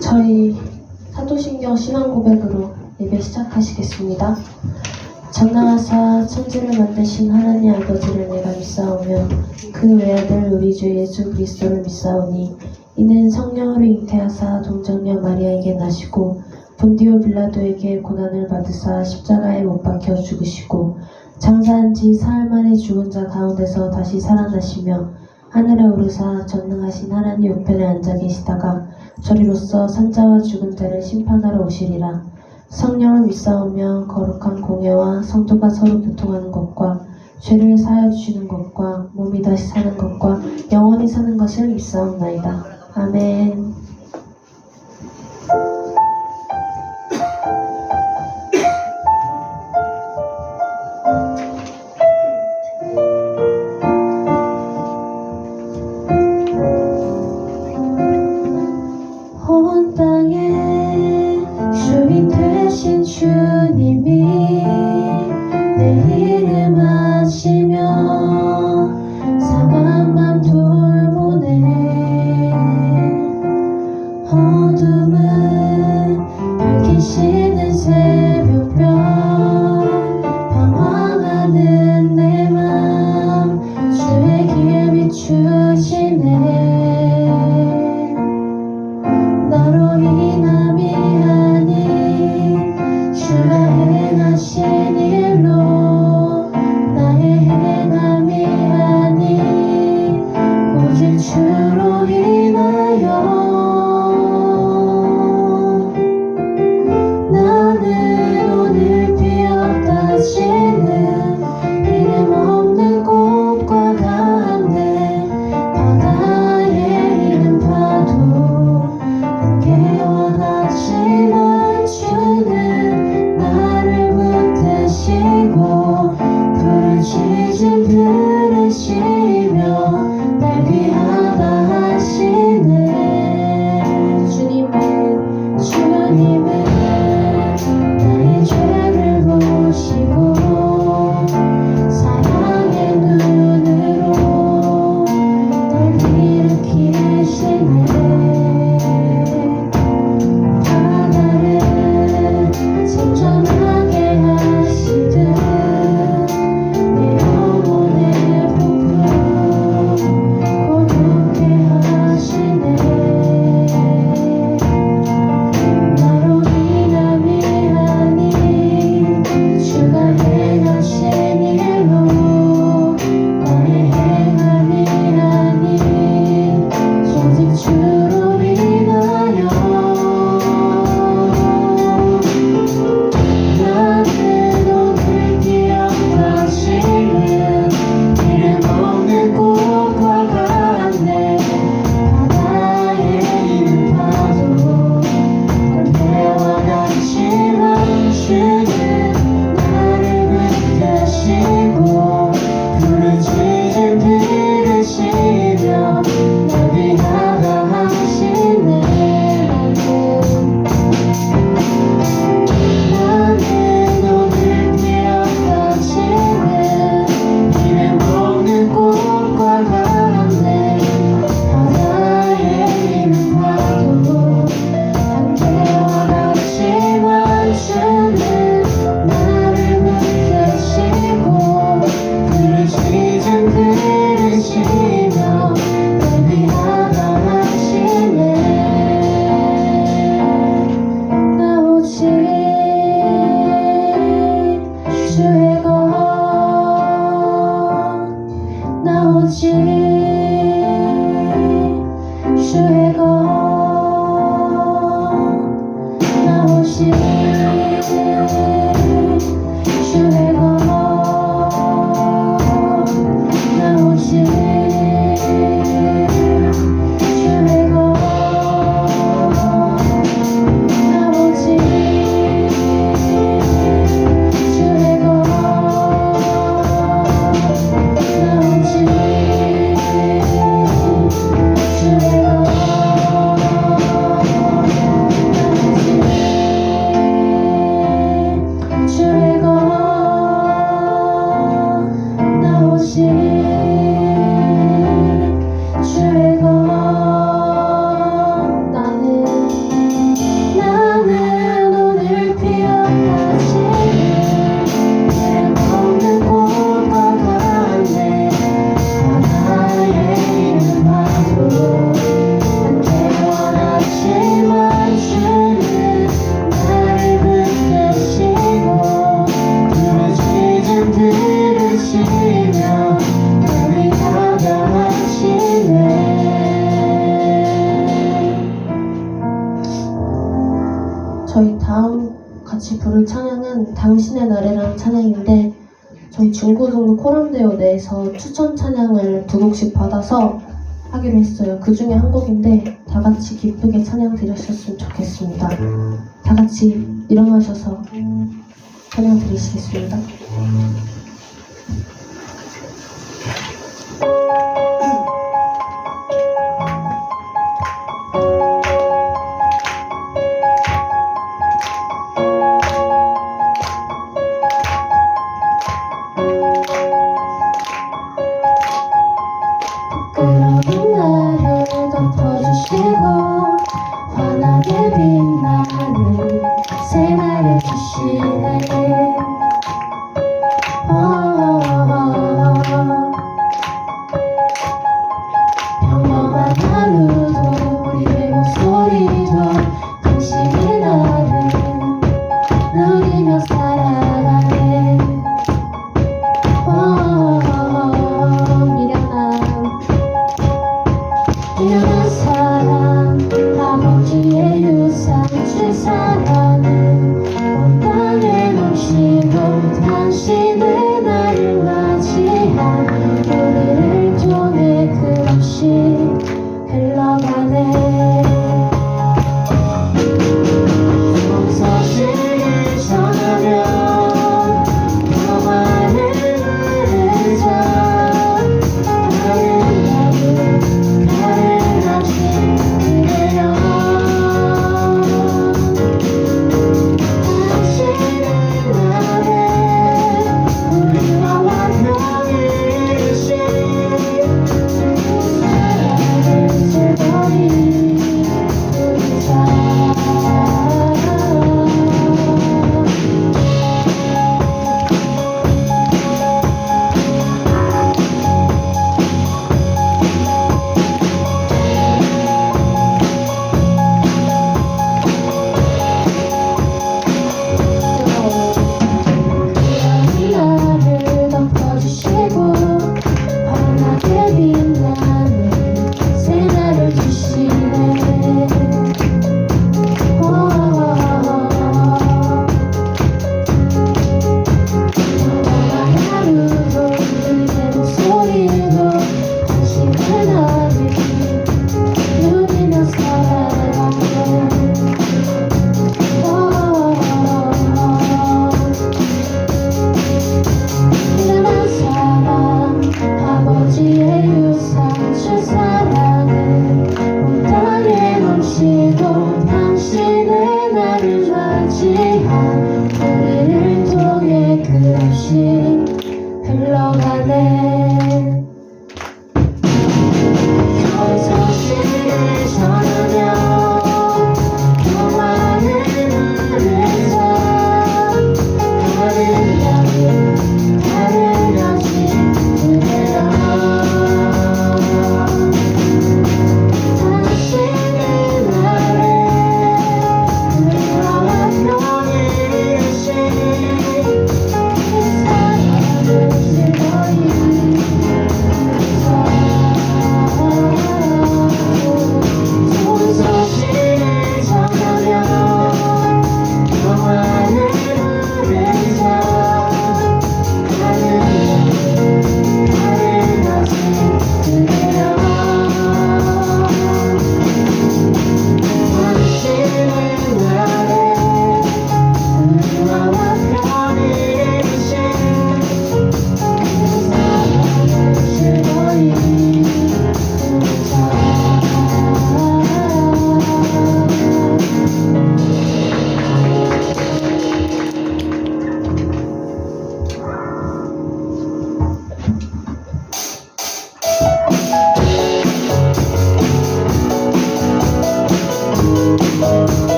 저희 사도신경 신앙 고백으로 예배 시작하시겠습니다. 전능하사 천지를 만드신 하나님 아버지를 내가 믿사오며 그 외아들 우리 주 예수 그리스도를 믿사오니 이는 성령으로 잉태하사 동정녀 마리아에게 나시고 본디오 빌라도에게 고난을 받으사 십자가에 못 박혀 죽으시고 장사한 지 사흘 만에 죽은 자 가운데서 다시 살아나시며 하늘에 오르사 전능하신 하나님 우편에 앉아 계시다가 저리로서 산자와 죽은 자를 심판하러 오시리라. 성령을 믿사오며 거룩한 공예와 성도가 서로 교통하는 것과 죄를 사하여 주시는 것과 몸이 다시 사는 것과 영원히 사는 것을 믿사옵나이다. 아멘. 온 땅에 주인 되신 주님이 내 이름 아시며 사랑한 맘 돌보네. 어둠을 밝히시는 새벽별 방황하는 내 맘 주의 길 비추시네. 나로 인함이 아닌 주가 행하신 일로 나의 행함이 아닌 오직 주로 인하여 나는 오늘 피어다지는 이름 없는 꽃과 같네. 바다에 있는 파도 원하지만 주는 나를 붙드시고 부르짖음 들으시며 날 귀하다 하시네. 부를 찬양은 당신의 날에라는 찬양인데 저희 중고등부 코람데오 내에서 추천 찬양을 2곡씩 받아서 하기로 했어요. 그 중에 한 곡인데 다 같이 기쁘게 찬양 드렸으면 좋겠습니다. 다 같이 일어나셔서 찬양 드리시겠습니다. 부끄러운 나를 덮어주시고 환하게 빛나는 새날을 주시네. 평범한 하루도 우리의 목소리도 당신이 나를 누리며 살아가네. 미련한 사랑 아버지의 유산 주 사랑은 온 땅에 넘치고 당신의 나를 맞이한 우리를 통해 끝없이 흘러가네. 좋은 소식을 전하며 평화를 누리자.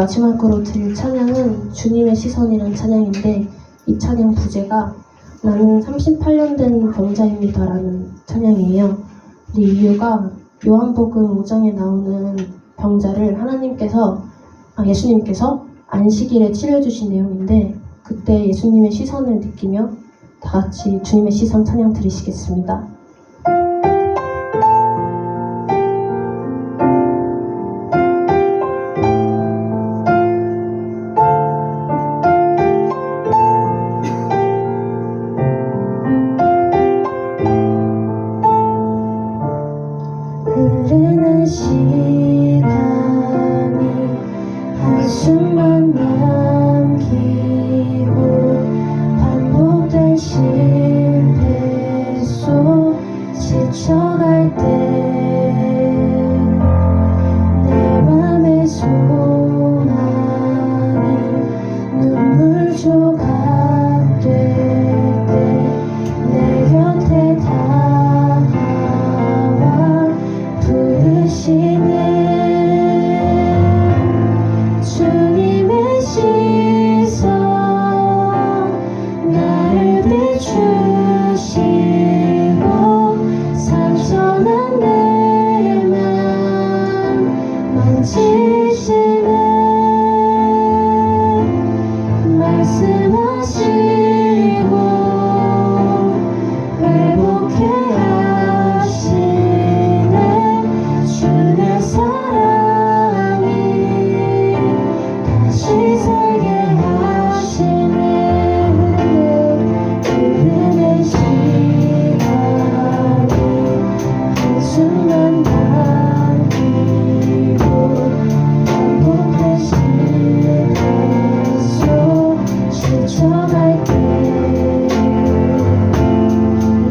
마지막으로 드릴 찬양은 주님의 시선이란 찬양인데, 이 찬양 부제가 나는 38년 된 병자입니다라는 찬양이에요. 이 이유가 요한복음 5장에 나오는 병자를 예수님께서 안식일에 치료해주신 내용인데, 그때 예수님의 시선을 느끼며 다 같이 주님의 시선 찬양 드리시겠습니다. 흐르는 시간이 한숨만 남기고 반복된 실패 속 지쳐갈 때 내 맘의 소망이 눈물 조각 될 때 내 곁에 다가와 부르시네. 주님의 시선 나를 비추시고 상처난 내 맘 만지시네. 말씀하시고 회복해 하시네. 주의 사랑이 다시 살게 하시네. 흐르는 시간이 한숨만 남기고 반복된 실패 속 지쳐갈 때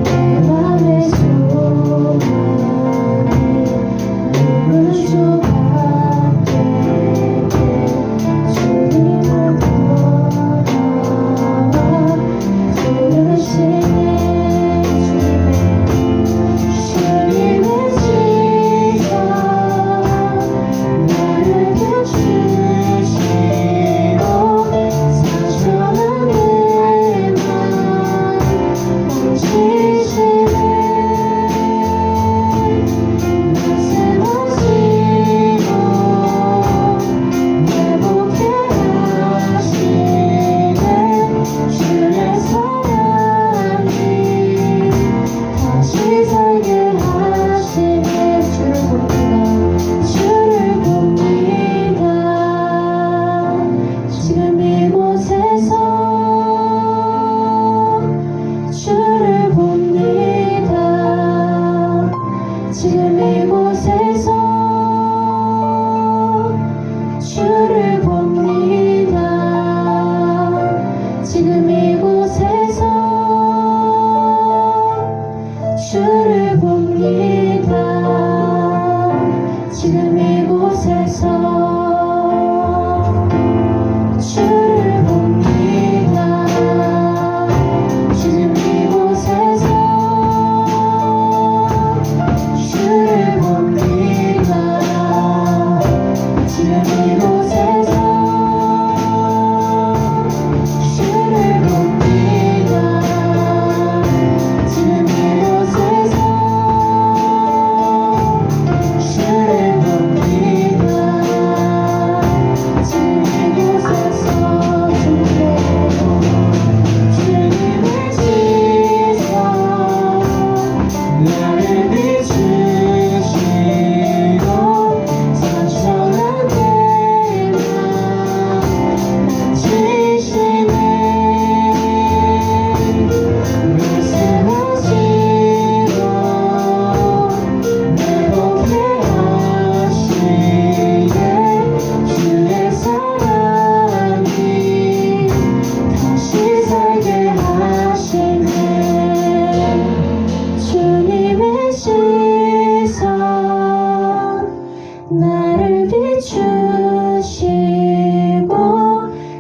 내 맘의 소망이 눈물 조각 될 때 주님을 걸어와 부르시네. 주님의 시선 나를 비추시고 상처난 내 맘 만지시네. 말씀하시고 회복해 하시네. 주의 사랑이 다시 살게 하시네. 주를 봅니다. 지금 이곳에서 주를 봅니다. 지금 이곳에서 주를 봅니다. 지금 이곳에서 주를 봅니다. 지금 이곳에서 주를 봅니다. 지금 이곳에서 주를 봅니다. 지금 이곳에서 주를 봅니다. 지금 이곳에서 주를 봅니다. 지금 이곳에서 주님의 시선 나를 비추시고 상처난 내 맘 만지시네. 말씀하시고 회복해 하시네. 주의 사랑이 다시 살게 하시네. 주님의 시선 나를 비추시고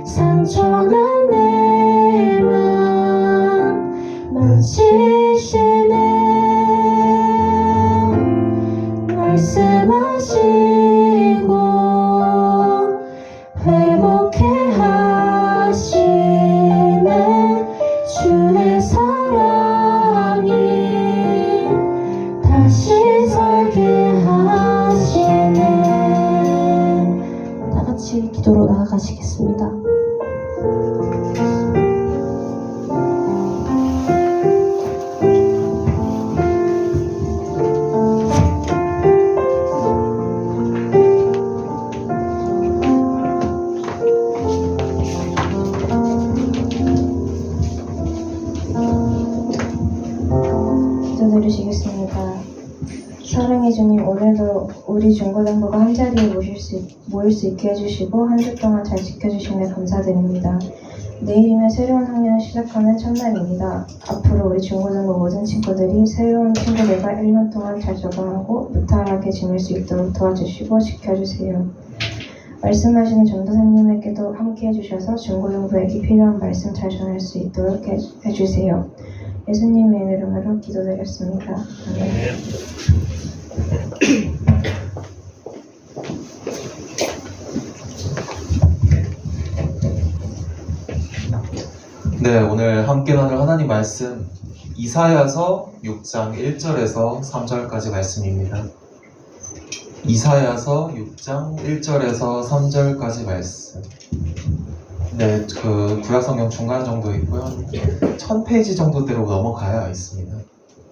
상처난 내 맘 만지시네. 말씀하시고 기도드리시겠습니다. 사랑의 주님, 오늘도 우리 중고등부가 한자리에 모일 수 있게 해주시고 한 주 동안 잘 지켜주심에 감사드립니다. 내일이면 새로운 학년을 시작하는 첫날입니다. 앞으로 우리 중고등부 모든 친구들이 새로운 친구들과 1년 동안 잘 적응하고 무탈하게 지낼 수 있도록 도와주시고 지켜주세요. 말씀하시는 전도사님에게도 함께 해주셔서 중고등부에게 필요한 말씀 잘 전할 수 있도록 해주세요. 예수님의 이름으로 기도드렸습니다. 아멘. 네, 오늘 함께 나눌 하나님 말씀 이사야서 6장 1절에서 3절까지 말씀입니다. 이사야서 6장 1절에서 3절까지 말씀. 네, 그 구약성경 중간 정도 있고요. 1000페이지 정도대로 넘어가야 있습니다.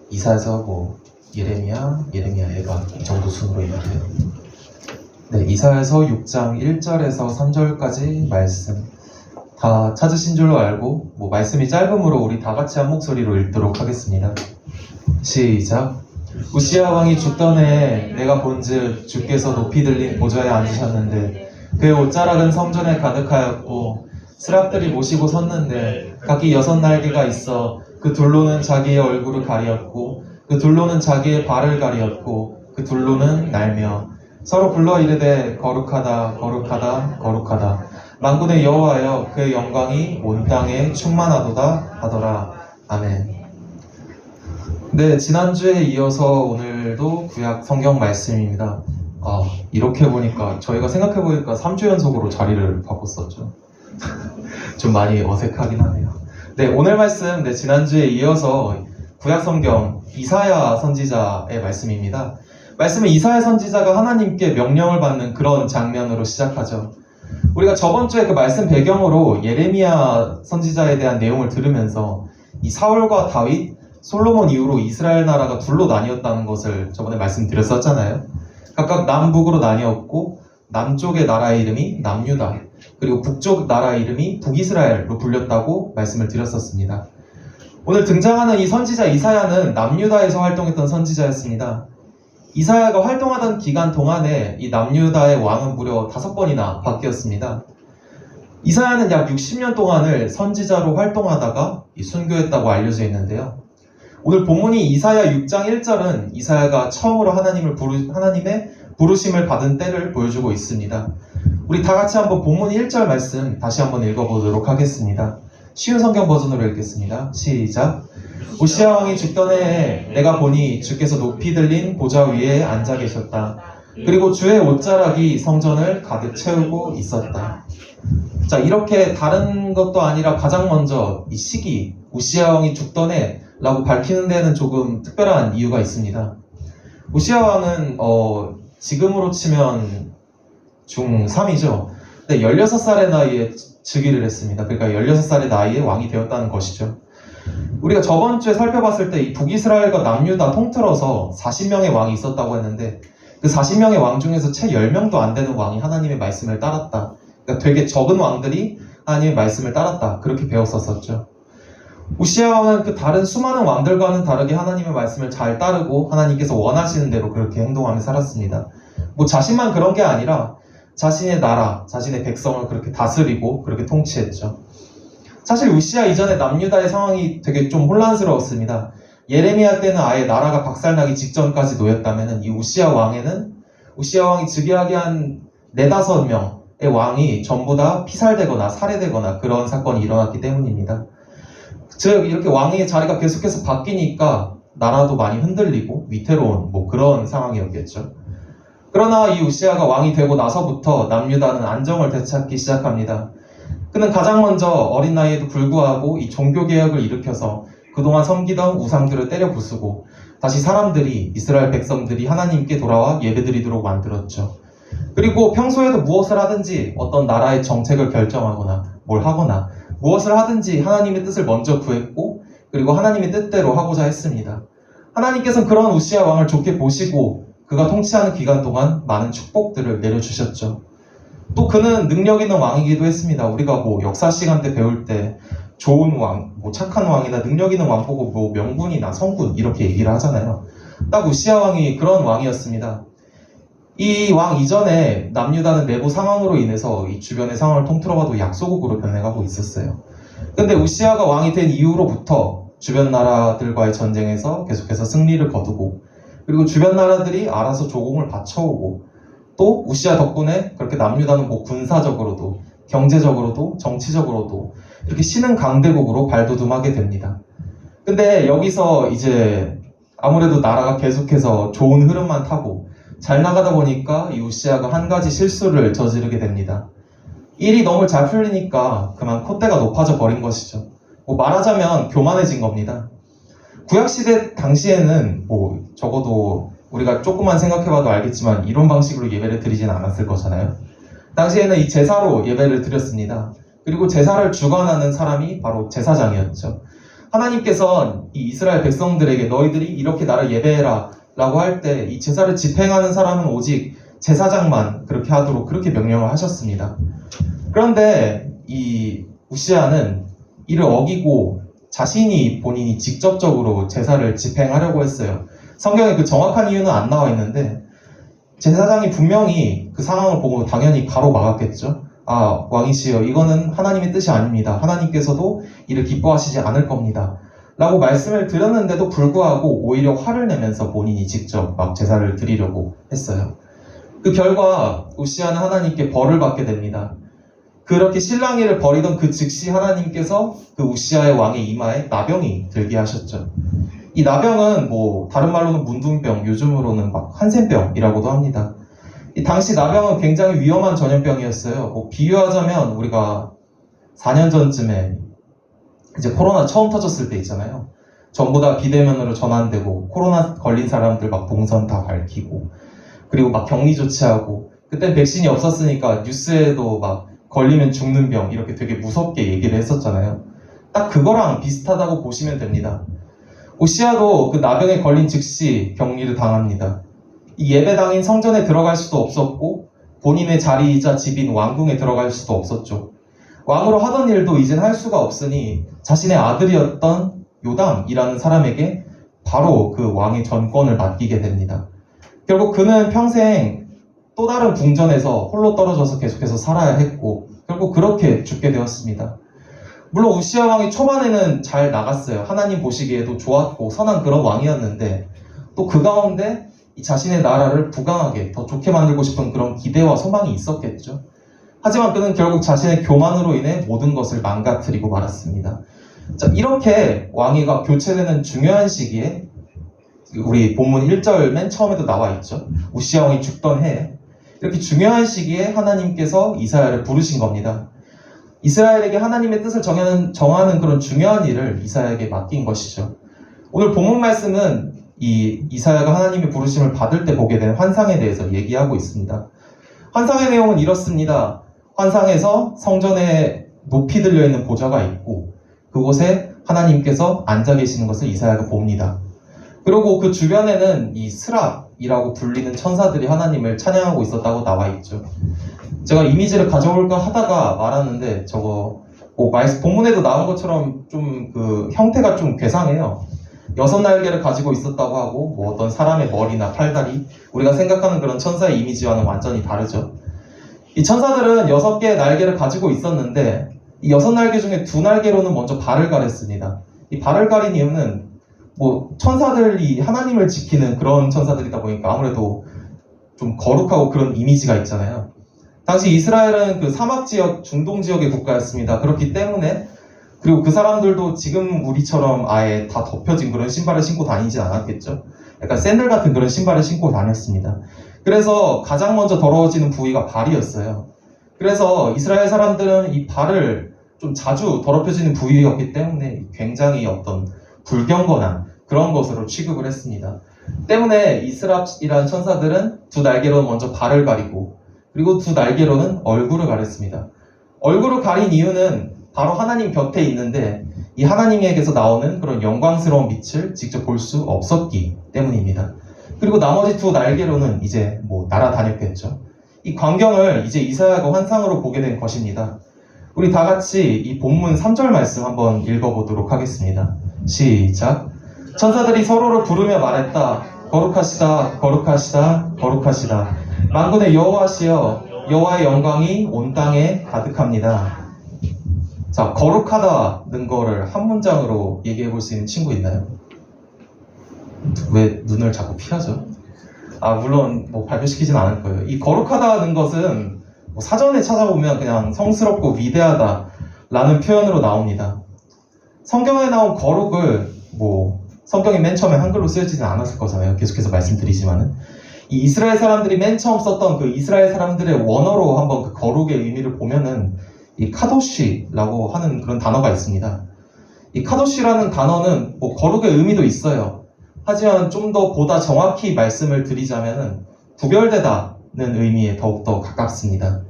이사야서 예레미야, 에바 이 정도 순으로 있는데요. 네, 이사야서 6장 1절에서 3절까지 말씀. 다 찾으신 줄로 알고 말씀이 짧으므로 우리 다 같이 한 목소리로 읽도록 하겠습니다. 시작. 우시야 왕이 죽던 해에 내가 본즉 주께서 높이 들린 보좌에 앉으셨는데 그의 옷자락은 성전에 가득하였고 스랍들이 모시고 섰는데 각기 6날개가 있어 그 둘로는 자기의 얼굴을 가리었고 그 둘로는 자기의 발을 가리었고 그 둘로는 날며 서로 불러 이르되 거룩하다 거룩하다 거룩하다 만군의 여호와여 그의 영광이 온 땅에 충만하도다 하더라. 아멘. 네, 지난주에 이어서 오늘도 구약 성경 말씀입니다. 이렇게 보니까 저희가 생각해보니까 3주 연속으로 자리를 바꿨었죠. 좀 많이 어색하긴 하네요. 네, 오늘 말씀 지난주에 이어서 구약 성경 이사야 선지자의 말씀입니다. 말씀은 이사야 선지자가 하나님께 명령을 받는 그런 장면으로 시작하죠. 우리가 저번 주에 그 말씀 배경으로 예레미야 선지자에 대한 내용을 들으면서 이 사울과 다윗, 솔로몬 이후로 이스라엘 나라가 둘로 나뉘었다는 것을 저번에 말씀드렸었잖아요. 각각 남북으로 나뉘었고 남쪽의 나라의 이름이 남유다, 그리고 북쪽 나라의 이름이 북이스라엘로 불렸다고 말씀을 드렸었습니다. 오늘 등장하는 이 선지자 이사야는 남유다에서 활동했던 선지자였습니다. 이사야가 활동하던 기간 동안에 이 남유다의 왕은 무려 5번이나 바뀌었습니다. 이사야는 약 60년 동안을 선지자로 활동하다가 순교했다고 알려져 있는데요. 오늘 본문이 이사야 6장 1절은 이사야가 처음으로 하나님의 부르심을 받은 때를 보여주고 있습니다. 우리 다 같이 한번 본문 1절 말씀 다시 한번 읽어보도록 하겠습니다. 쉬운 성경 버전으로 읽겠습니다. 시작. 우시야 왕이 죽던 해에 내가 보니 주께서 높이 들린 보좌 위에 앉아 계셨다. 그리고 주의 옷자락이 성전을 가득 채우고 있었다. 자, 이렇게 다른 것도 아니라 가장 먼저 이 시기, 우시야 왕이 죽던 해라고 밝히는 데는 조금 특별한 이유가 있습니다. 우시야 왕은 지금으로 치면 중3이죠. 근데 16살의 나이에 즉위를 했습니다. 그러니까 16살의 나이에 왕이 되었다는 것이죠. 우리가 저번 주에 살펴봤을 때 이 북이스라엘과 남유다 통틀어서 40명의 왕이 있었다고 했는데 그 40명의 왕 중에서 채 10명도 안 되는 왕이 하나님의 말씀을 따랐다. 그러니까 되게 적은 왕들이 하나님의 말씀을 따랐다. 그렇게 배웠었죠. 우시야 왕은 그 다른 수많은 왕들과는 다르게 하나님의 말씀을 잘 따르고 하나님께서 원하시는 대로 그렇게 행동하며 살았습니다. 자신만 그런 게 아니라 자신의 나라, 자신의 백성을 그렇게 다스리고 그렇게 통치했죠. 사실 우시야 이전에 남유다의 상황이 되게 좀 혼란스러웠습니다. 예레미야 때는 아예 나라가 박살나기 직전까지 놓였다면 이 우시야 왕이 즉위하게 한 4-5명의 왕이 전부 다 피살되거나 살해되거나 그런 사건이 일어났기 때문입니다. 즉 이렇게 왕의 자리가 계속해서 바뀌니까 나라도 많이 흔들리고 위태로운 그런 상황이었겠죠. 그러나 이 우시야가 왕이 되고 나서부터 남유다는 안정을 되찾기 시작합니다. 그는 가장 먼저 어린 나이에도 불구하고 이 종교개혁을 일으켜서 그동안 섬기던 우상들을 때려 부수고 다시 이스라엘 백성들이 하나님께 돌아와 예배드리도록 만들었죠. 그리고 평소에도 무엇을 하든지 어떤 나라의 정책을 결정하거나 뭘 하거나 무엇을 하든지 하나님의 뜻을 먼저 구했고 그리고 하나님의 뜻대로 하고자 했습니다. 하나님께서는 그런 우시야 왕을 좋게 보시고 그가 통치하는 기간 동안 많은 축복들을 내려주셨죠. 또 그는 능력 있는 왕이기도 했습니다. 우리가 역사 시간 때 배울 때 좋은 왕, 뭐 착한 왕이나 능력 있는 왕 보고 뭐 명군이나 성군 이렇게 얘기를 하잖아요. 딱 우시야 왕이 그런 왕이었습니다. 이 왕 이전에 남유다는 내부 상황으로 인해서 이 주변의 상황을 통틀어봐도 약소국으로 변해가고 있었어요. 근데 우시야가 왕이 된 이후로부터 주변 나라들과의 전쟁에서 계속해서 승리를 거두고, 그리고 주변 나라들이 알아서 조공을 바쳐오고, 또 우시야 덕분에 그렇게 남유다는 뭐 군사적으로도 경제적으로도 정치적으로도 이렇게 신흥 강대국으로 발돋움하게 됩니다. 근데 여기서 이제 아무래도 나라가 계속해서 좋은 흐름만 타고 잘 나가다 보니까 이 우시야가 한 가지 실수를 저지르게 됩니다. 일이 너무 잘 풀리니까 그만 콧대가 높아져 버린 것이죠. 뭐 말하자면 교만해진 겁니다. 구약시대 당시에는 뭐 적어도 우리가 조금만 생각해봐도 알겠지만 이런 방식으로 예배를 드리진 않았을 거잖아요. 당시에는 이 제사로 예배를 드렸습니다. 그리고 제사를 주관하는 사람이 바로 제사장이었죠. 하나님께서 이 이스라엘 백성들에게 너희들이 이렇게 나를 예배해라 라고 할 때 이 제사를 집행하는 사람은 오직 제사장만 그렇게 하도록 그렇게 명령을 하셨습니다. 그런데 이 우시야는 이를 어기고 자신이 본인이 직접적으로 제사를 집행하려고 했어요. 성경에 그 정확한 이유는 안 나와 있는데 제사장이 분명히 그 상황을 보고 당연히 가로막았겠죠. 아, 왕이시여, 이거는 하나님의 뜻이 아닙니다. 하나님께서도 이를 기뻐하시지 않을 겁니다. 라고 말씀을 드렸는데도 불구하고 오히려 화를 내면서 본인이 직접 막 제사를 드리려고 했어요. 그 결과 우시야는 하나님께 벌을 받게 됩니다. 그렇게 실랑이를 벌이던 그 즉시 하나님께서 그 우시야의 왕의 이마에 나병이 들게 하셨죠. 이 나병은 뭐 다른 말로는 문둥병, 요즘으로는 막 한센병이라고도 합니다. 이 당시 나병은 굉장히 위험한 전염병이었어요. 뭐 비유하자면 우리가 4년 전쯤에 이제 코로나 처음 터졌을 때 있잖아요. 전부 다 비대면으로 전환되고 코로나 걸린 사람들 막 동선 다 밝히고 그리고 막 격리 조치하고, 그땐 백신이 없었으니까 뉴스에도 막 걸리면 죽는 병 이렇게 되게 무섭게 얘기를 했었잖아요. 딱 그거랑 비슷하다고 보시면 됩니다. 우시야도 그 나병에 걸린 즉시 격리를 당합니다. 이 예배당인 성전에 들어갈 수도 없었고 본인의 자리이자 집인 왕궁에 들어갈 수도 없었죠. 왕으로 하던 일도 이젠 할 수가 없으니 자신의 아들이었던 요담이라는 사람에게 바로 그 왕의 전권을 맡기게 됩니다. 결국 그는 평생 또 다른 궁전에서 홀로 떨어져서 계속해서 살아야 했고 결국 그렇게 죽게 되었습니다. 물론 우시야 왕이 초반에는 잘 나갔어요. 하나님 보시기에도 좋았고 선한 그런 왕이었는데 또 그 가운데 이 자신의 나라를 부강하게 더 좋게 만들고 싶은 그런 기대와 소망이 있었겠죠. 하지만 그는 결국 자신의 교만으로 인해 모든 것을 망가뜨리고 말았습니다. 자, 이렇게 왕위가 교체되는 중요한 시기에 우리 본문 1절 맨 처음에도 나와 있죠. 우시야 왕이 죽던 해에 이렇게 중요한 시기에 하나님께서 이사야를 부르신 겁니다. 이스라엘에게 하나님의 뜻을 정하는 그런 중요한 일을 이사야에게 맡긴 것이죠. 오늘 본문 말씀은 이 이사야가 하나님의 부르심을 받을 때 보게 된 환상에 대해서 얘기하고 있습니다. 환상의 내용은 이렇습니다. 환상에서 성전에 높이 들려있는 보좌가 있고 그곳에 하나님께서 앉아 계시는 것을 이사야가 봅니다. 그리고 그 주변에는 이 스랍이라고 불리는 천사들이 하나님을 찬양하고 있었다고 나와 있죠. 제가 이미지를 가져올까 하다가 말았는데 저거 뭐 본문에도 나온 것처럼 좀 그 형태가 좀 괴상해요. 6날개를 가지고 있었다고 하고 뭐 어떤 사람의 머리나 팔다리, 우리가 생각하는 그런 천사의 이미지와는 완전히 다르죠. 이 천사들은 6개의 날개를 가지고 있었는데 이 6날개 중에 2날개로는 먼저 발을 가렸습니다. 이 발을 가린 이유는 뭐 천사들이 하나님을 지키는 그런 천사들이다 보니까 아무래도 좀 거룩하고 그런 이미지가 있잖아요. 당시 이스라엘은 그 사막 지역, 중동 지역의 국가였습니다. 그렇기 때문에 그리고 그 사람들도 지금 우리처럼 아예 다 덮여진 그런 신발을 신고 다니진 않았겠죠. 약간 샌들 같은 그런 신발을 신고 다녔습니다. 그래서 가장 먼저 더러워지는 부위가 발이었어요. 그래서 이스라엘 사람들은 이 발을 좀 자주 더럽혀지는 부위였기 때문에 굉장히 어떤 불경건한 그런 것으로 취급을 했습니다. 때문에 이스랍이라는 천사들은 2날개로는 먼저 발을 가리고 그리고 2날개로는 얼굴을 가렸습니다. 얼굴을 가린 이유는 바로 하나님 곁에 있는데 이 하나님에게서 나오는 그런 영광스러운 빛을 직접 볼 수 없었기 때문입니다. 그리고 나머지 2날개로는 이제 뭐 날아다녔겠죠. 이 광경을 이제 이사야가 환상으로 보게 된 것입니다. 우리 다 같이 이 본문 3절 말씀 한번 읽어보도록 하겠습니다. 시작. 천사들이 서로를 부르며 말했다. 거룩하시다, 거룩하시다, 거룩하시다. 만군의 여호와시여, 여호와의 영광이 온 땅에 가득합니다. 자, 거룩하다는 거를 한 문장으로 얘기해 볼 수 있는 친구 있나요? 왜 눈을 자꾸 피하죠? 물론 뭐 발표시키진 않을 거예요. 이 거룩하다는 것은 뭐 사전에 찾아보면 그냥 성스럽고 위대하다 라는 표현으로 나옵니다. 성경에 나온 거룩을 뭐 성경이 맨 처음에 한글로 쓰여지진 않았을 거잖아요. 계속해서 말씀드리지만은 이 이스라엘 사람들이 맨 처음 썼던 그 이스라엘 사람들의 원어로 한번 그 거룩의 의미를 보면은 이 카도시라고 하는 그런 단어가 있습니다. 이 카도시라는 단어는 뭐 거룩의 의미도 있어요. 하지만 좀 더 보다 정확히 말씀을 드리자면은 구별되다는 의미에 더욱더 가깝습니다.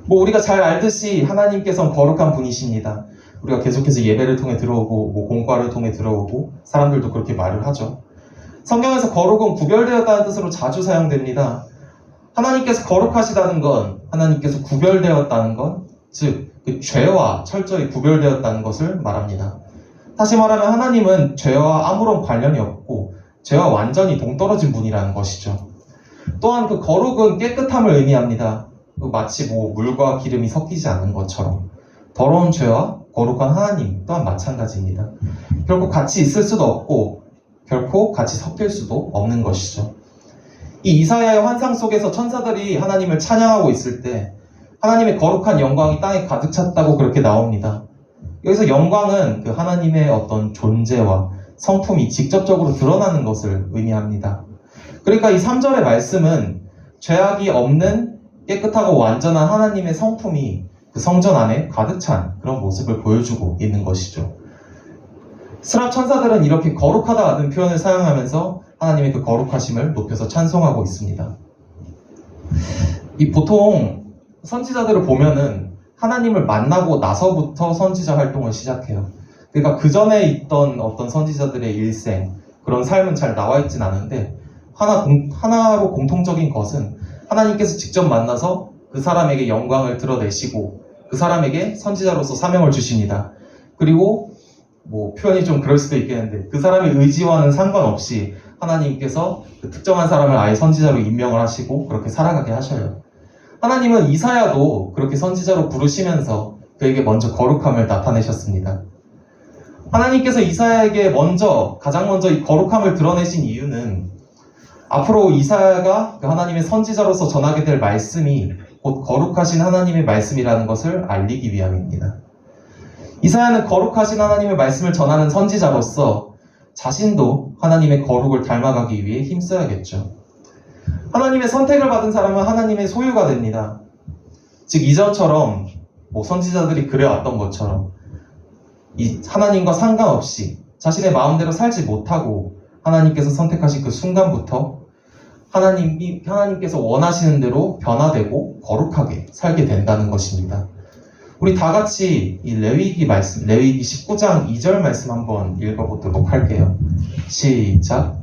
뭐 우리가 잘 알듯이 하나님께서는 거룩한 분이십니다. 우리가 계속해서 예배를 통해 들어오고 뭐 공과를 통해 들어오고 사람들도 그렇게 말을 하죠. 성경에서 거룩은 구별되었다는 뜻으로 자주 사용됩니다. 하나님께서 거룩하시다는 건 하나님께서 구별되었다는 건 즉 그 죄와 철저히 구별되었다는 것을 말합니다. 다시 말하면 하나님은 죄와 아무런 관련이 없고 죄와 완전히 동떨어진 분이라는 것이죠. 또한 그 거룩은 깨끗함을 의미합니다. 마치 뭐 물과 기름이 섞이지 않는 것처럼 더러운 죄와 거룩한 하나님 또한 마찬가지입니다. 결코 같이 있을 수도 없고 결코 같이 섞일 수도 없는 것이죠. 이 이사야의 환상 속에서 천사들이 하나님을 찬양하고 있을 때 하나님의 거룩한 영광이 땅에 가득 찼다고 그렇게 나옵니다. 여기서 영광은 그 하나님의 어떤 존재와 성품이 직접적으로 드러나는 것을 의미합니다. 그러니까 이 3절의 말씀은 죄악이 없는 깨끗하고 완전한 하나님의 성품이 그 성전 안에 가득 찬 그런 모습을 보여주고 있는 것이죠. 스랍 천사들은 이렇게 거룩하다는 표현을 사용하면서 하나님의 그 거룩하심을 높여서 찬송하고 있습니다. 이 보통 선지자들을 보면은 하나님을 만나고 나서부터 선지자 활동을 시작해요. 그러니까 그 전에 있던 어떤 선지자들의 일생, 그런 삶은 잘 나와 있진 않은데 하나로 공통적인 것은 하나님께서 직접 만나서 그 사람에게 영광을 드러내시고 그 사람에게 선지자로서 사명을 주십니다. 그리고 뭐 표현이 좀 그럴 수도 있겠는데 그 사람의 의지와는 상관없이 하나님께서 그 특정한 사람을 아예 선지자로 임명을 하시고 그렇게 살아가게 하셔요. 하나님은 이사야도 그렇게 선지자로 부르시면서 그에게 먼저 거룩함을 나타내셨습니다. 하나님께서 이사야에게 가장 먼저 이 거룩함을 드러내신 이유는 앞으로 이사야가 그 하나님의 선지자로서 전하게 될 말씀이 곧 거룩하신 하나님의 말씀이라는 것을 알리기 위함입니다. 이사야는 거룩하신 하나님의 말씀을 전하는 선지자로서 자신도 하나님의 거룩을 닮아가기 위해 힘써야겠죠. 하나님의 선택을 받은 사람은 하나님의 소유가 됩니다. 즉 이전처럼 뭐 선지자들이 그래왔던 것처럼 이 하나님과 상관없이 자신의 마음대로 살지 못하고 하나님께서 선택하신 그 순간부터 하나님께서 원하시는 대로 변화되고 거룩하게 살게 된다는 것입니다. 우리 다 같이 이 레위기 19장 2절 말씀 한번 읽어보도록 할게요. 시작.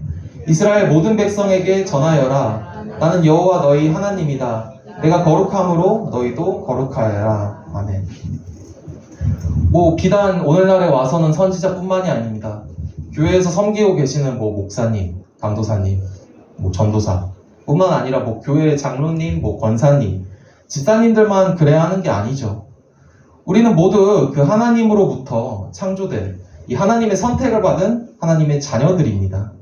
이스라엘 모든 백성에게 전하여라. 나는 여호와 너희 하나님이다. 내가 거룩함으로 너희도 거룩하여라. 아멘. 뭐 비단 오늘날에 와서는 선지자뿐만이 아닙니다. 교회에서 섬기고 계시는 뭐 목사님, 강도사님, 뭐 전도사 뿐만 아니라 뭐 교회 장로님, 뭐 권사님, 집사님들만 그래야 하는 게 아니죠. 우리는 모두 그 하나님으로부터 창조된 이 하나님의 선택을 받은 하나님의 자녀들입니다.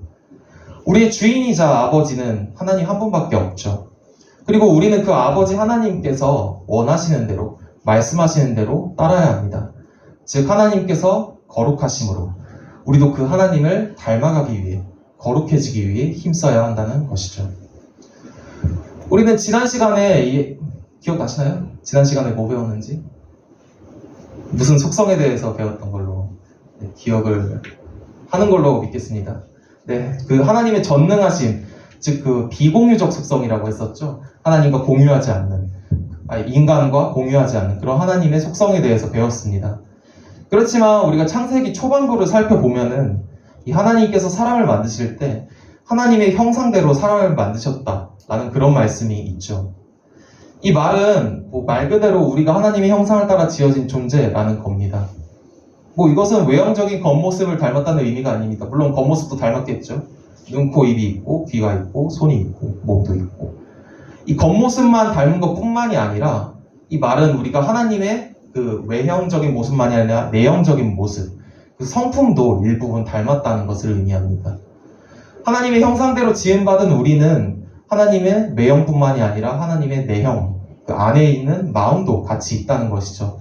우리의 주인이자 아버지는 하나님 한 분밖에 없죠. 그리고 우리는 그 아버지 하나님께서 원하시는 대로, 말씀하시는 대로 따라야 합니다. 즉 하나님께서 거룩하심으로 우리도 그 하나님을 닮아가기 위해, 거룩해지기 위해 힘써야 한다는 것이죠. 우리는 지난 시간에 기억나시나요? 지난 시간에 뭐 배웠는지? 무슨 속성에 대해서 배웠던 걸로 기억을 하는 걸로 믿겠습니다. 네, 그 하나님의 전능하심, 즉 그 비공유적 속성이라고 했었죠. 하나님과 공유하지 않는, 인간과 공유하지 않는 그런 하나님의 속성에 대해서 배웠습니다. 그렇지만 우리가 창세기 초반부를 살펴보면은 이 하나님께서 사람을 만드실 때 하나님의 형상대로 사람을 만드셨다라는 그런 말씀이 있죠. 이 말은 뭐 말 그대로 우리가 하나님의 형상을 따라 지어진 존재라는 겁니다. 뭐 이것은 외형적인 겉모습을 닮았다는 의미가 아닙니다. 물론 겉모습도 닮았겠죠. 눈, 코, 입이 있고 귀가 있고 손이 있고 몸도 있고 이 겉모습만 닮은 것뿐만이 아니라 이 말은 우리가 하나님의 그 외형적인 모습만이 아니라 내형적인 모습, 그 성품도 일부분 닮았다는 것을 의미합니다. 하나님의 형상대로 지음받은 우리는 하나님의 외형뿐만이 아니라 하나님의 내형, 그 안에 있는 마음도 같이 있다는 것이죠.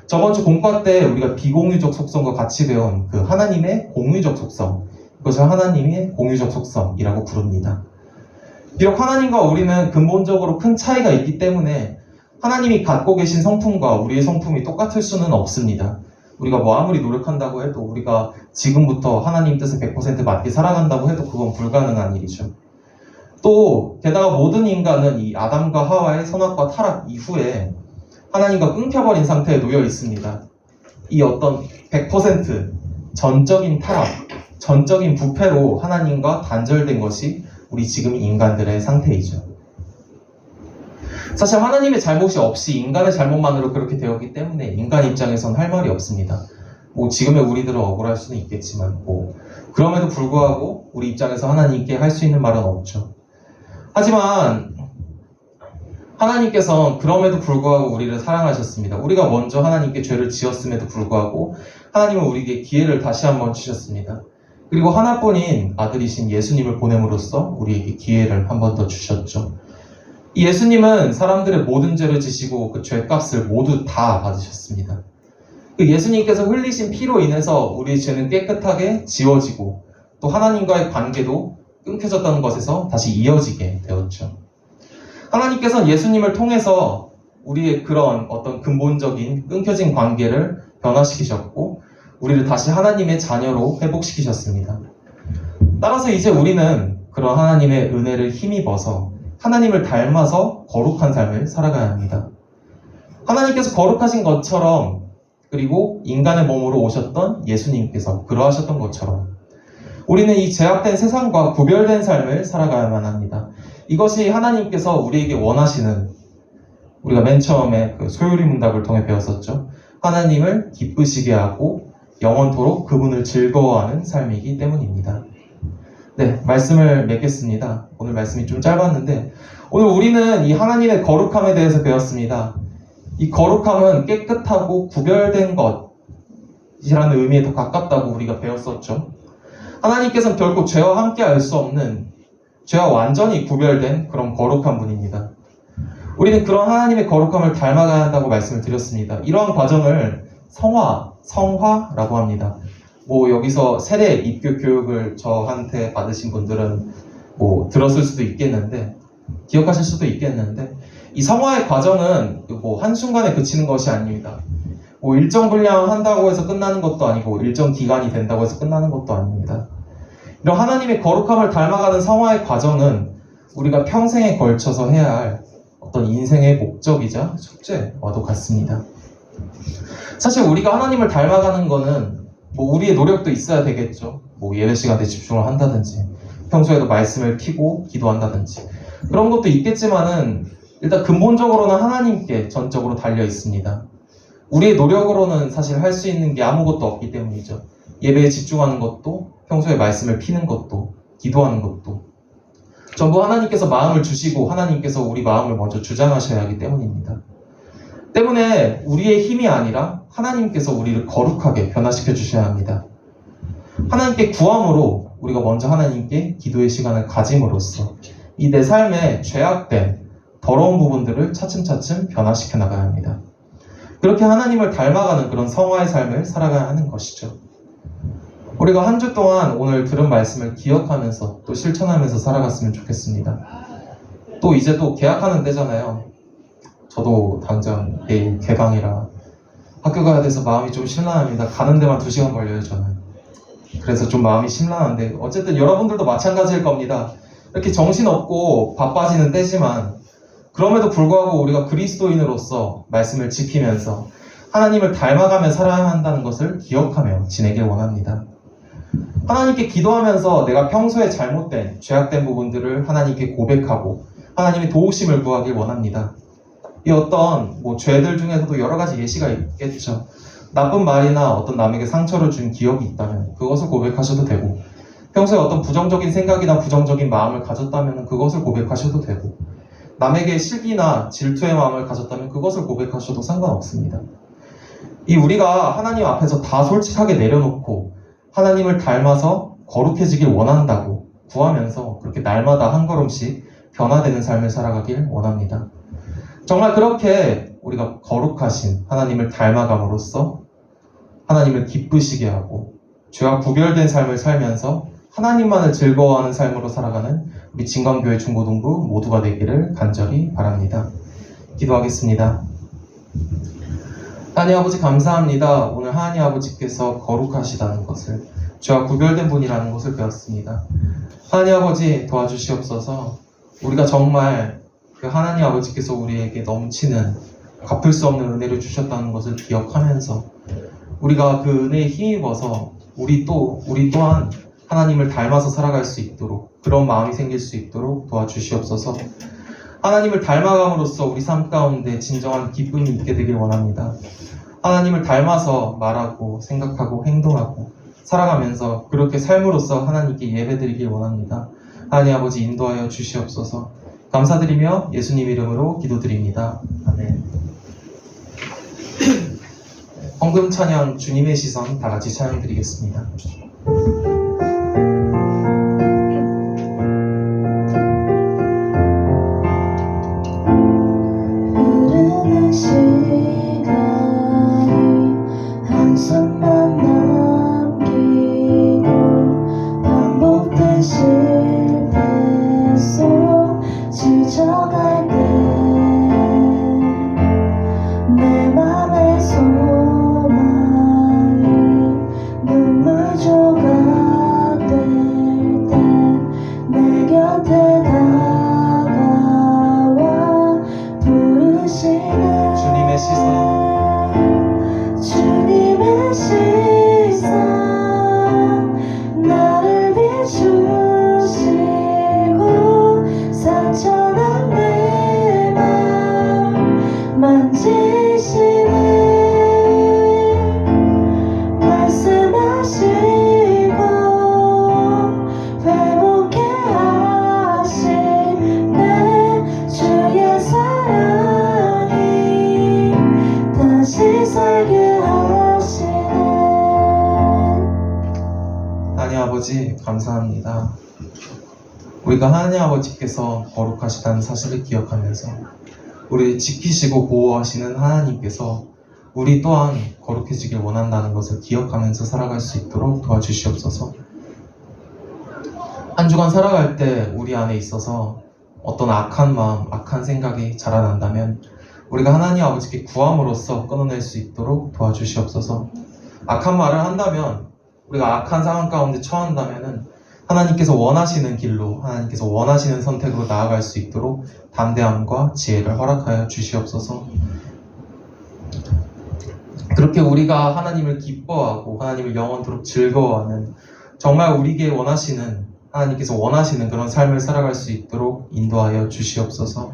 저번 주 공과 때 우리가 비공유적 속성과 같이 배운 그 하나님의 공유적 속성, 그것을 하나님의 공유적 속성이라고 부릅니다. 비록 하나님과 우리는 근본적으로 큰 차이가 있기 때문에 하나님이 갖고 계신 성품과 우리의 성품이 똑같을 수는 없습니다. 우리가 뭐 아무리 노력한다고 해도 우리가 지금부터 하나님 뜻에 100% 맞게 살아간다고 해도 그건 불가능한 일이죠. 또 게다가 모든 인간은 이 아담과 하와의 선악과 타락 이후에 하나님과 끊겨버린 상태에 놓여 있습니다. 이 어떤 100% 전적인 타락, 전적인 부패로 하나님과 단절된 것이 우리 지금 인간들의 상태이죠. 사실 하나님의 잘못이 없이 인간의 잘못만으로 그렇게 되었기 때문에 인간 입장에선 할 말이 없습니다. 뭐 지금의 우리들은 억울할 수는 있겠지만 그럼에도 불구하고 우리 입장에서 하나님께 할 수 있는 말은 없죠. 하지만 하나님께서는 그럼에도 불구하고 우리를 사랑하셨습니다. 우리가 먼저 하나님께 죄를 지었음에도 불구하고 하나님은 우리에게 기회를 다시 한번 주셨습니다. 그리고 하나뿐인 아들이신 예수님을 보냄으로써 우리에게 기회를 한 번 더 주셨죠. 이 예수님은 사람들의 모든 죄를 지시고 그 죄값을 모두 다 받으셨습니다. 그 예수님께서 흘리신 피로 인해서 우리의 죄는 깨끗하게 지워지고 또 하나님과의 관계도 끊겨졌다는 것에서 다시 이어지게 되었죠. 하나님께서는 예수님을 통해서 우리의 그런 어떤 근본적인 끊겨진 관계를 변화시키셨고 우리를 다시 하나님의 자녀로 회복시키셨습니다. 따라서 이제 우리는 그런 하나님의 은혜를 힘입어서 하나님을 닮아서 거룩한 삶을 살아가야 합니다. 하나님께서 거룩하신 것처럼 그리고 인간의 몸으로 오셨던 예수님께서 그러하셨던 것처럼 우리는 이 제약된 세상과 구별된 삶을 살아가야만 합니다. 이것이 하나님께서 우리에게 원하시는, 우리가 맨 처음에 그 소요리 문답을 통해 배웠었죠. 하나님을 기쁘시게 하고 영원토록 그분을 즐거워하는 삶이기 때문입니다. 네, 말씀을 맺겠습니다. 오늘 말씀이 좀 짧았는데 오늘 우리는 이 하나님의 거룩함에 대해서 배웠습니다. 이 거룩함은 깨끗하고 구별된 것이라는 의미에 더 가깝다고 우리가 배웠었죠. 하나님께서는 결국 죄와 함께 할 수 없는, 죄와 완전히 구별된 그런 거룩한 분입니다. 우리는 그런 하나님의 거룩함을 닮아가야 한다고 말씀을 드렸습니다. 이러한 과정을 성화라고 합니다. 뭐 여기서 세례 입교 교육을 저한테 받으신 분들은 뭐 들었을 수도 있겠는데, 기억하실 수도 있겠는데, 이 성화의 과정은 뭐 한순간에 그치는 것이 아닙니다. 뭐 일정 분량 한다고 해서 끝나는 것도 아니고 일정 기간이 된다고 해서 끝나는 것도 아닙니다. 이런 하나님의 거룩함을 닮아가는 성화의 과정은 우리가 평생에 걸쳐서 해야 할 어떤 인생의 목적이자 숙제와도 같습니다. 사실 우리가 하나님을 닮아가는 거는 뭐 우리의 노력도 있어야 되겠죠. 뭐 예배 시간에 집중을 한다든지 평소에도 말씀을 피고 기도한다든지 그런 것도 있겠지만은 일단 근본적으로는 하나님께 전적으로 달려 있습니다. 우리의 노력으로는 사실 할 수 있는 게 아무것도 없기 때문이죠. 예배에 집중하는 것도, 평소에 말씀을 피는 것도, 기도하는 것도 전부 하나님께서 마음을 주시고 하나님께서 우리 마음을 먼저 주장하셔야 하기 때문입니다. 때문에 우리의 힘이 아니라 하나님께서 우리를 거룩하게 변화시켜 주셔야 합니다. 하나님께 구함으로 우리가 먼저 하나님께 기도의 시간을 가짐으로써 이 내 삶에 죄악된 더러운 부분들을 차츰차츰 변화시켜 나가야 합니다. 그렇게 하나님을 닮아가는 그런 성화의 삶을 살아가야 하는 것이죠. 우리가 한 주 동안 오늘 들은 말씀을 기억하면서 또 실천하면서 살아갔으면 좋겠습니다. 또 이제 또 개학하는 때잖아요. 저도 당장 내일 개강이라 학교 가야 돼서 마음이 좀 심란합니다. 가는 데만 2시간 걸려요, 저는. 그래서 좀 마음이 심란한데 어쨌든 여러분들도 마찬가지일 겁니다. 이렇게 정신없고 바빠지는 때지만 그럼에도 불구하고 우리가 그리스도인으로서 말씀을 지키면서 하나님을 닮아가며 살아야 한다는 것을 기억하며 지내길 원합니다. 하나님께 기도하면서 내가 평소에 잘못된, 죄악된 부분들을 하나님께 고백하고 하나님의 도우심을 구하길 원합니다. 이 어떤 죄들 중에서도 여러 가지 예시가 있겠죠. 나쁜 말이나 어떤 남에게 상처를 준 기억이 있다면 그것을 고백하셔도 되고, 평소에 어떤 부정적인 생각이나 부정적인 마음을 가졌다면 그것을 고백하셔도 되고, 남에게 시기나 질투의 마음을 가졌다면 그것을 고백하셔도 상관없습니다. 이 우리가 하나님 앞에서 다 솔직하게 내려놓고 하나님을 닮아서 거룩해지길 원한다고 구하면서 그렇게 날마다 한 걸음씩 변화되는 삶을 살아가길 원합니다. 정말 그렇게 우리가 거룩하신 하나님을 닮아감으로써 하나님을 기쁘시게 하고 죄와 구별된 삶을 살면서 하나님만을 즐거워하는 삶으로 살아가는 우리 진광교회 중고등부 모두가 되기를 간절히 바랍니다. 기도하겠습니다. 하나님 아버지 감사합니다. 오늘 하나님 아버지께서 거룩하시다는 것을, 죄와 구별된 분이라는 것을 배웠습니다. 하나님 아버지 도와주시옵소서. 우리가 정말 그 하나님 아버지께서 우리에게 넘치는 갚을 수 없는 은혜를 주셨다는 것을 기억하면서 우리가 그 은혜에 힘입어서 우리 또한 하나님을 닮아서 살아갈 수 있도록, 그런 마음이 생길 수 있도록 도와주시옵소서. 하나님을 닮아감으로써 우리 삶 가운데 진정한 기쁨이 있게 되길 원합니다. 하나님을 닮아서 말하고 생각하고 행동하고 살아가면서 그렇게 삶으로써 하나님께 예배드리길 원합니다. 하나님 아버지 인도하여 주시옵소서. 감사드리며 예수님 이름으로 기도드립니다. 아멘. 헌금 찬양 주님의 시선 다 같이 찬양 드리겠습니다. 흐르는 시간이 한숨만 남기고 반복된 실패 속 지쳐갈 때 내 맘의 소망이 눈물조각 될 때 내 곁에 다가와 부르시는 주님의 시선, 주님의 시선 나를 비추시고 상처난 내 맘 만지시네. 말씀하시고 회복해 하시네. 주의 사랑이 다시 살게 하시네. 하나님 아버지 감사합니다. 우리가 하나님 아버지께서 거룩하시다는 사실을 기억하면서 우리를 지키시고 보호하시는 하나님께서 우리 또한 거룩해지길 원한다는 것을 기억하면서 살아갈 수 있도록 도와주시옵소서. 한 주간 살아갈 때 우리 안에 있어서 어떤 악한 마음, 악한 생각이 자라난다면 우리가 하나님 아버지께 구함으로써 끊어낼 수 있도록 도와주시옵소서. 악한 말을 한다면, 우리가 악한 상황 가운데 처한다면은 하나님께서 원하시는 길로, 하나님께서 원하시는 선택으로 나아갈 수 있도록 담대함과 지혜를 허락하여 주시옵소서. 그렇게 우리가 하나님을 기뻐하고 하나님을 영원토록 즐거워하는, 정말 우리에게 원하시는, 하나님께서 원하시는 그런 삶을 살아갈 수 있도록 인도하여 주시옵소서.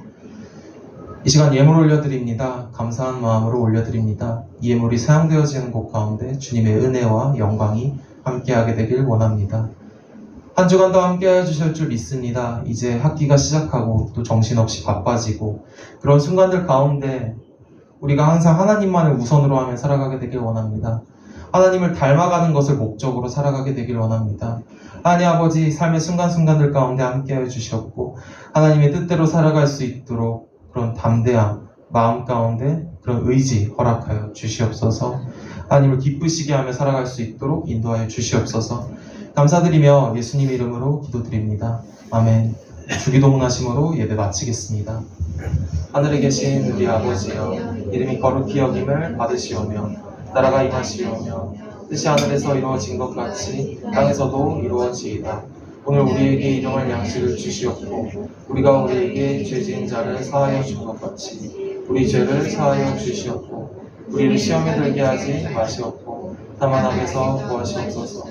이 시간 예물 올려드립니다. 감사한 마음으로 올려드립니다. 이 예물이 사용되어지는 곳 가운데 주님의 은혜와 영광이 함께하게 되길 원합니다. 한 주간도 함께해 주실 줄 믿습니다. 이제 학기가 시작하고 또 정신없이 바빠지고 그런 순간들 가운데 우리가 항상 하나님만을 우선으로 하며 살아가게 되길 원합니다. 하나님을 닮아가는 것을 목적으로 살아가게 되길 원합니다. 하나님 아버지, 삶의 순간순간들 가운데 함께해 주셨고 하나님의 뜻대로 살아갈 수 있도록 그런 담대함, 마음 가운데 그런 의지 허락하여 주시옵소서. 하나님을 기쁘시게 하며 살아갈 수 있도록 인도하여 주시옵소서. 감사드리며 예수님 이름으로 기도드립니다. 아멘. 주기도문하심으로 예배 마치겠습니다. 하늘에 계신 우리 아버지여, 이름이 거룩히 여김을 받으시오며 나라가 임하시오며 뜻이 하늘에서 이루어진 것 같이 땅에서도 이루어지이다. 오늘 우리에게 일용할 양식을 주시옵고 우리가 우리에게 죄 지은 자를 사하여 준 것 같이 우리 죄를 사하여 주시옵고 우리를 시험에 들게 하지 마시옵고 다만 악에서 구하시옵소서.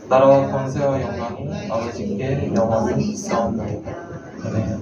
나라와 권세와 영광이 아버지께 영원히 있사옵나이다. 아멘.